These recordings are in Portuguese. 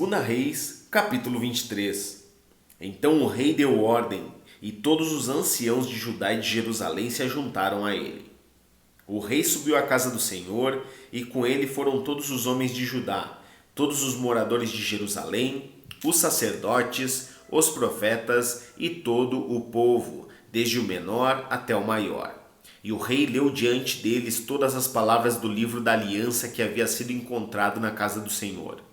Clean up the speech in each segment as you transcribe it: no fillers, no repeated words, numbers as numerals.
2 Reis, capítulo 23. Então o rei deu ordem, e todos os anciãos de Judá e de Jerusalém se ajuntaram a ele. O rei subiu à casa do Senhor, e com ele foram todos os homens de Judá, todos os moradores de Jerusalém, os sacerdotes, os profetas e todo o povo, desde o menor até o maior. E o rei leu diante deles todas as palavras do livro da aliança que havia sido encontrado na casa do Senhor.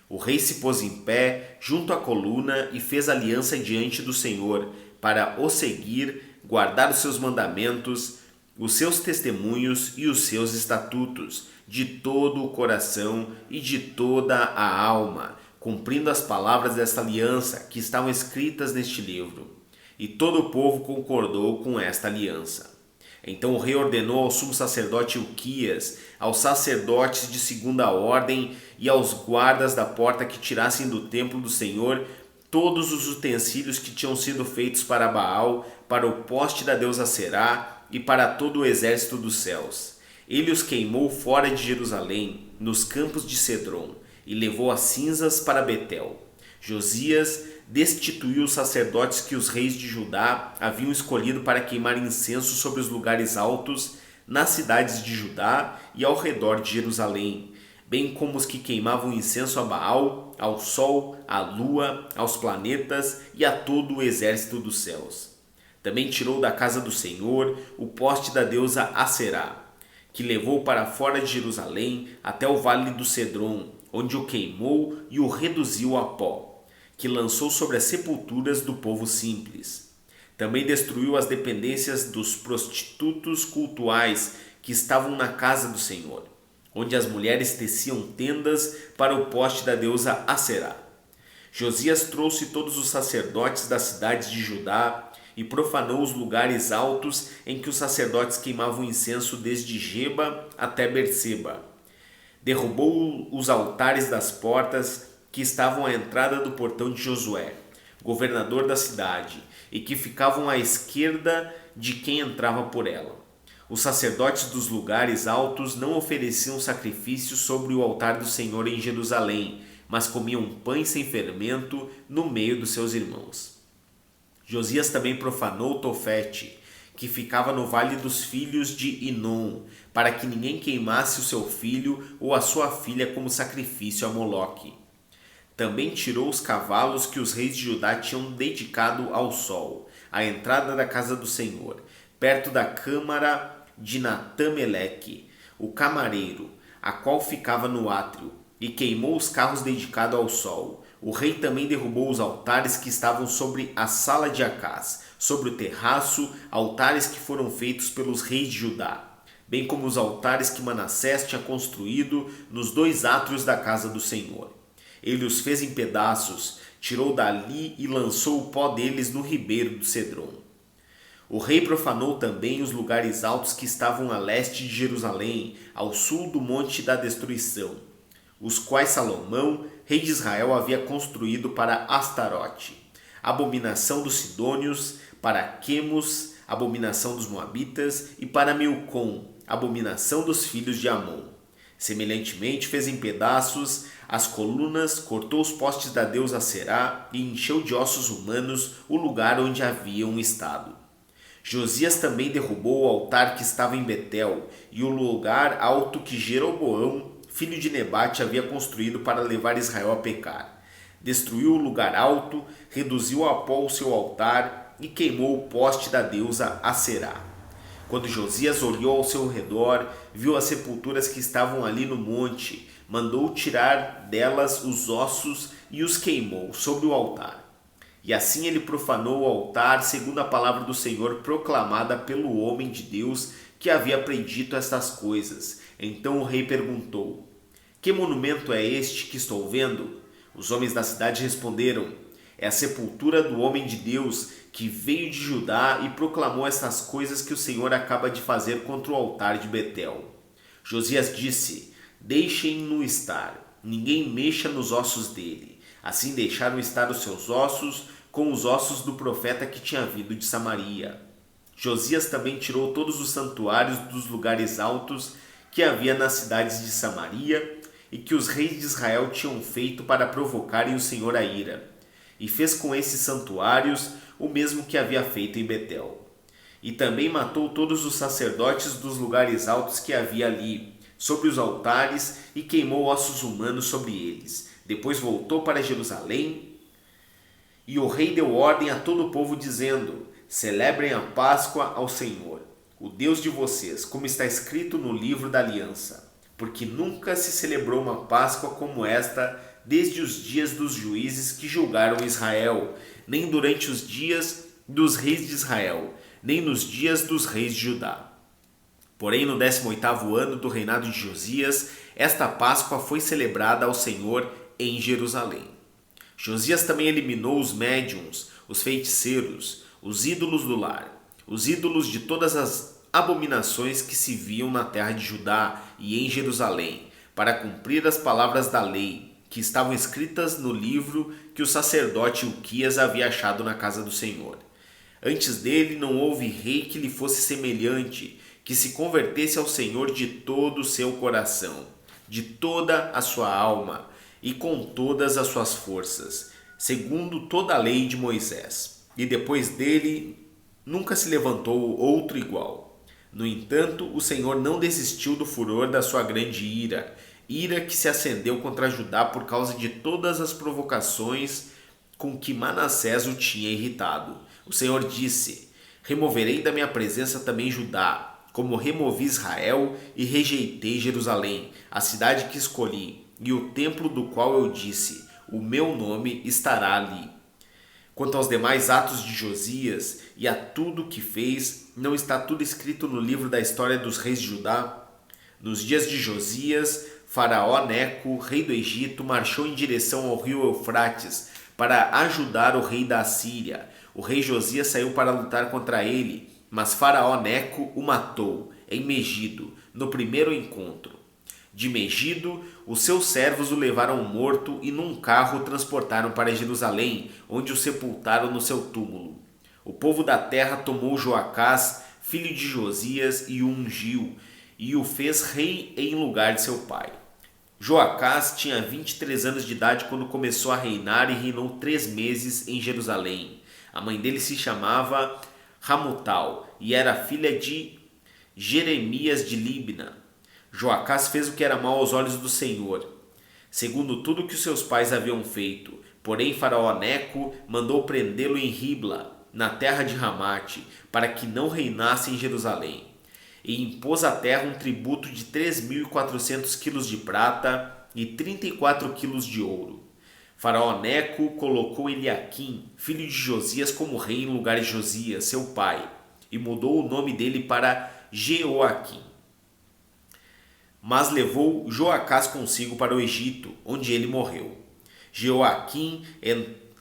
O rei se pôs em pé junto à coluna e fez aliança diante do Senhor, para o seguir, guardar os seus mandamentos, os seus testemunhos e os seus estatutos, de todo o coração e de toda a alma, cumprindo as palavras desta aliança que estavam escritas neste livro. E todo o povo concordou com esta aliança. Então o rei ordenou ao sumo sacerdote Ilquias, aos sacerdotes de segunda ordem e aos guardas da porta que tirassem do templo do Senhor todos os utensílios que tinham sido feitos para Baal, para o poste da deusa Será e para todo o exército dos céus. Ele os queimou fora de Jerusalém, nos campos de Cedron, e levou as cinzas para Betel. Josias destituiu os sacerdotes que os reis de Judá haviam escolhido para queimar incenso sobre os lugares altos nas cidades de Judá e ao redor de Jerusalém, bem como os que queimavam incenso a Baal, ao sol, à lua, aos planetas e a todo o exército dos céus. Também tirou da casa do Senhor o poste da deusa Aserá, que levou para fora de Jerusalém até o vale do Cedron, onde o queimou e o reduziu a pó, que lançou sobre as sepulturas do povo simples. Também destruiu as dependências dos prostitutos cultuais que estavam na casa do Senhor, onde as mulheres teciam tendas para o poste da deusa Aserá. Josias trouxe todos os sacerdotes das cidades de Judá e profanou os lugares altos em que os sacerdotes queimavam incenso desde Geba até Berseba. Derrubou os altares das portas que estavam à entrada do portão de Josué, governador da cidade, e que ficavam à esquerda de quem entrava por ela. Os sacerdotes dos lugares altos não ofereciam sacrifícios sobre o altar do Senhor em Jerusalém, mas comiam pães sem fermento no meio dos seus irmãos. Josias também profanou Tofete, que ficava no vale dos filhos de Inom, para que ninguém queimasse o seu filho ou a sua filha como sacrifício a Moloque. Também tirou os cavalos que os reis de Judá tinham dedicado ao sol, à entrada da casa do Senhor, perto da câmara de Natã-Meleque, o camareiro, a qual ficava no átrio, e queimou os carros dedicados ao sol. O rei também derrubou os altares que estavam sobre a sala de Acás, sobre o terraço, altares que foram feitos pelos reis de Judá, bem como os altares que Manassés tinha construído nos 2 átrios da casa do Senhor. Ele os fez em pedaços, tirou dali e lançou o pó deles no ribeiro do Cedron. O rei profanou também os lugares altos que estavam a leste de Jerusalém, ao sul do Monte da Destruição, os quais Salomão, rei de Israel, havia construído para Astarote, abominação dos Sidônios, para Quemos, abominação dos Moabitas, e para Milcom, abominação dos filhos de Amon. Semelhantemente, fez em pedaços as colunas, cortou os postes da deusa Será e encheu de ossos humanos o lugar onde haviam estado. Josias também derrubou o altar que estava em Betel e o lugar alto que Jeroboão, filho de Nebate, havia construído para levar Israel a pecar. Destruiu o lugar alto, reduziu a pó o seu altar e queimou o poste da deusa Aserá. Quando Josias olhou ao seu redor, viu as sepulturas que estavam ali no monte, mandou tirar delas os ossos e os queimou sobre o altar. E assim ele profanou o altar segundo a palavra do Senhor proclamada pelo homem de Deus que havia predito estas coisas. Então o rei perguntou: que monumento é este que estou vendo? Os homens da cidade responderam: é a sepultura do homem de Deus que veio de Judá e proclamou estas coisas que o Senhor acaba de fazer contra o altar de Betel. Josias disse: deixem-no estar, ninguém mexa nos ossos dele. Assim deixaram estar os seus ossos com os ossos do profeta que tinha vindo de Samaria. Josias também tirou todos os santuários dos lugares altos que havia nas cidades de Samaria e que os reis de Israel tinham feito para provocarem o Senhor a ira. E fez com esses santuários o mesmo que havia feito em Betel. E também matou todos os sacerdotes dos lugares altos que havia ali, sobre os altares, e queimou ossos humanos sobre eles. Depois voltou para Jerusalém, e o rei deu ordem a todo o povo, dizendo: celebrem a Páscoa ao Senhor, o Deus de vocês, como está escrito no livro da aliança. Porque nunca se celebrou uma Páscoa como esta desde os dias dos juízes que julgaram Israel, nem durante os dias dos reis de Israel, nem nos dias dos reis de Judá. Porém, no 18º ano do reinado de Josias, esta Páscoa foi celebrada ao Senhor em Jerusalém. Josias também eliminou os médiuns, os feiticeiros, os ídolos do lar, os ídolos de todas as abominações que se viam na terra de Judá e em Jerusalém, para cumprir as palavras da lei, que estavam escritas no livro que o sacerdote Ilquias havia achado na casa do Senhor. Antes dele não houve rei que lhe fosse semelhante, que se convertesse ao Senhor de todo o seu coração, de toda a sua alma e com todas as suas forças, segundo toda a lei de Moisés. E depois dele nunca se levantou outro igual. No entanto, o Senhor não desistiu do furor da sua grande ira, ira que se acendeu contra Judá por causa de todas as provocações com que Manassés o tinha irritado. O Senhor disse: removerei da minha presença também Judá, como removi Israel e rejeitei Jerusalém, a cidade que escolhi, e o templo do qual eu disse: o meu nome estará ali. Quanto aos demais atos de Josias e a tudo que fez, não está tudo escrito no livro da história dos reis de Judá? Nos dias de Josias, Faraó Neco, rei do Egito, marchou em direção ao rio Eufrates para ajudar o rei da Assíria. O rei Josias saiu para lutar contra ele, mas Faraó Neco o matou em Megido, no primeiro encontro. De Megido, os seus servos o levaram morto e num carro o transportaram para Jerusalém, onde o sepultaram no seu túmulo. O povo da terra tomou Joacás, filho de Josias, e o ungiu, e o fez rei em lugar de seu pai. Joacás tinha 23 anos de idade quando começou a reinar e reinou 3 meses em Jerusalém. A mãe dele se chamava Hamutal e era filha de Jeremias de Libna. Joacás fez o que era mal aos olhos do Senhor, segundo tudo que os seus pais haviam feito. Porém, Faraó Neco mandou prendê-lo em Ribla, na terra de Ramate, para que não reinasse em Jerusalém. E impôs à terra um tributo de 3.400 quilos de prata e 34 quilos de ouro. Faraó Neco colocou Eliaquim, filho de Josias, como rei em lugar de Josias, seu pai, e mudou o nome dele para Jeoaquim. Mas levou Joacás consigo para o Egito, onde ele morreu. Jeoaquim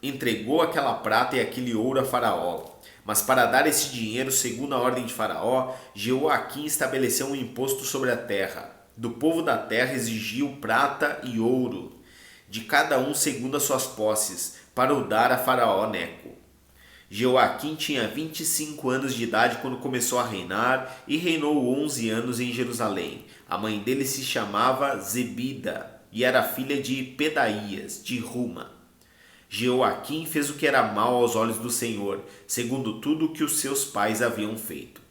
entregou aquela prata e aquele ouro a Faraó. Mas para dar esse dinheiro, segundo a ordem de Faraó, Jeoaquim estabeleceu um imposto sobre a terra. Do povo da terra exigiu prata e ouro, de cada um segundo as suas posses, para o dar a Faraó Neco. Jeoaquim tinha 25 anos de idade quando começou a reinar e reinou 11 anos em Jerusalém. A mãe dele se chamava Zebida e era filha de Pedaías, de Ruma. Jeoaquim fez o que era mal aos olhos do Senhor, segundo tudo o que os seus pais haviam feito.